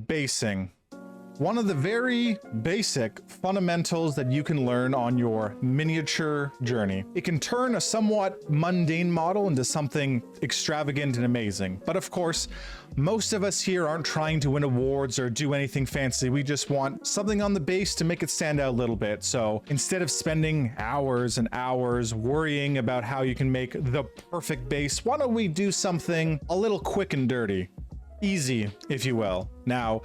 Basing. One of the very basic fundamentals that you can learn on your miniature journey. It can turn a somewhat mundane model into something extravagant and amazing. But of course, most of us here aren't trying to win awards or do anything fancy. We just want something on the base to make it stand out a little bit. So instead of spending hours and hours worrying about how you can make the perfect base, why don't we do something a little quick and dirty? Easy, if you will. Now,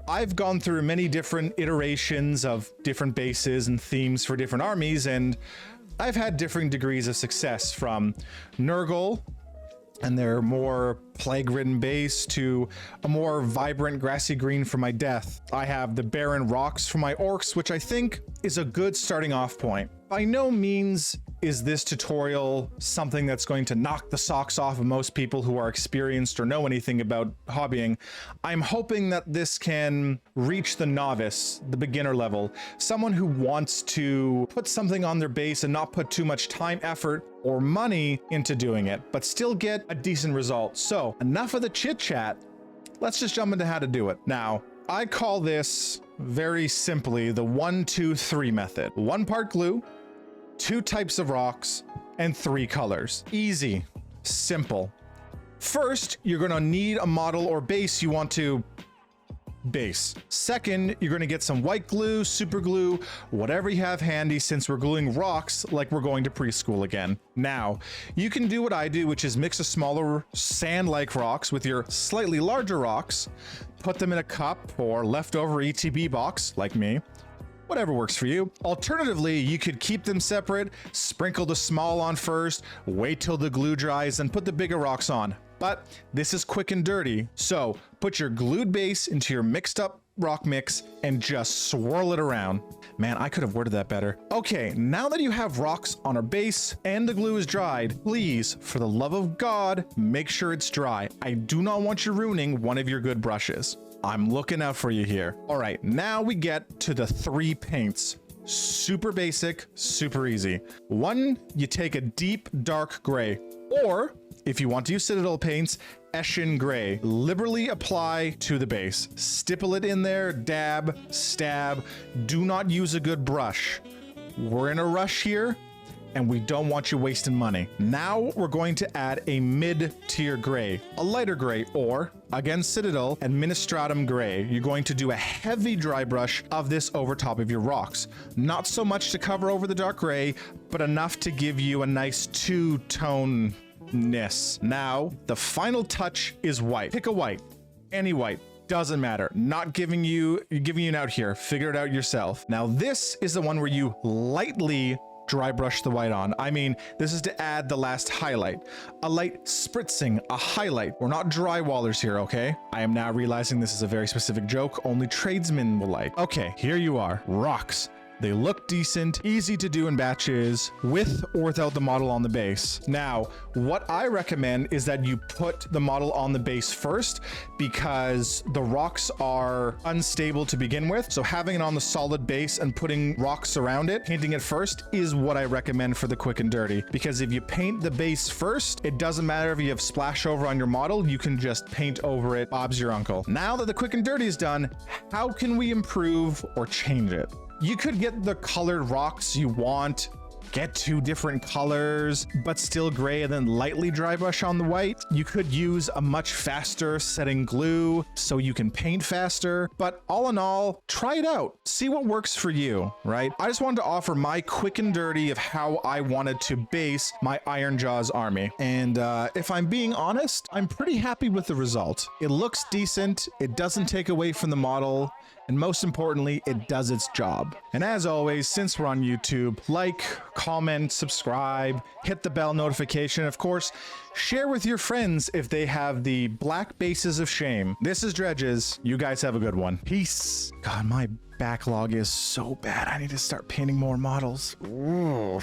I've gone through many different iterations of different bases and themes for different armies, and I've had differing degrees of success, from Nurgle and their more plague-ridden base to a more vibrant grassy green for my death. I have the barren rocks for my orcs, which I think is a good starting off point. By no means is this tutorial something that's going to knock the socks off of most people who are experienced or know anything about hobbying. I'm hoping that this can reach the novice, the beginner level, someone who wants to put something on their base and not put too much time, effort, or money into doing it, but still get a decent result. So enough of the chit chat. Let's just jump into how to do it. Now, I call this very simply the 1, 2, 3 method. 1 part glue, 2 types of rocks, and 3 colors. Easy, simple. First, you're gonna need a model or base you want to base. Second, you're gonna get some white glue, super glue, whatever you have handy, since we're gluing rocks like we're going to preschool again. Now, you can do what I do, which is mix a smaller sand-like rocks with your slightly larger rocks, put them in a cup or leftover ETB box, like me. Whatever works for you. Alternatively, you could keep them separate, sprinkle the small on first, wait till the glue dries, and put the bigger rocks on. But this is quick and dirty, so put your glued base into your mixed up rock mix and just swirl it around. Man, I could have worded that better. Okay, now that you have rocks on our base and the glue is dried, please, for the love of God, make sure it's dry. I do not want you ruining one of your good brushes. I'm looking out for you here. All right, now we get to the 3 paints. Super basic, super easy. 1, you take a deep dark gray, or if you want to use Citadel paints, Eshin gray. Liberally apply to the base. Stipple it in there, dab, stab. Do not use a good brush. We're in a rush here, and we don't want you wasting money. Now we're going to add a mid-tier gray, a lighter gray, or again Citadel and Ministratum gray. You're going to do a heavy dry brush of this over top of your rocks. Not so much to cover over the dark gray, but enough to give you a nice two-tone ness. Now, the final touch is white. Pick a white, any white. Doesn't matter. Not giving you an out here. Figure it out yourself. Now, this is the one where you lightly dry brush the white on. I mean, this is to add the last highlight. A light spritzing, a highlight. We're not drywallers here, okay? I am now realizing this is a very specific joke only tradesmen will like. Okay, here you are. Rocks. They look decent, easy to do in batches, with or without the model on the base. Now, what I recommend is that you put the model on the base first, because the rocks are unstable to begin with. So having it on the solid base and putting rocks around it, painting it first, is what I recommend for the quick and dirty. Because if you paint the base first, it doesn't matter if you have splash over on your model, you can just paint over it. Bob's your uncle. Now that the quick and dirty is done, how can we improve or change it? You could get the colored rocks you want, get 2 different colors, but still gray, and then lightly dry brush on the white. You could use a much faster setting glue so you can paint faster, but all in all, try it out. See what works for you, right? I just wanted to offer my quick and dirty of how I wanted to base my Iron Jaws army. And if I'm being honest, I'm pretty happy with the result. It looks decent, it doesn't take away from the model, and most importantly, it does its job. And as always, since we're on YouTube, like, comment, subscribe, hit the bell notification. Of course, share with your friends if they have the black bases of shame. This is Dredges. You guys have a good one. Peace. God, my backlog is so bad. I need to start painting more models. Ooh.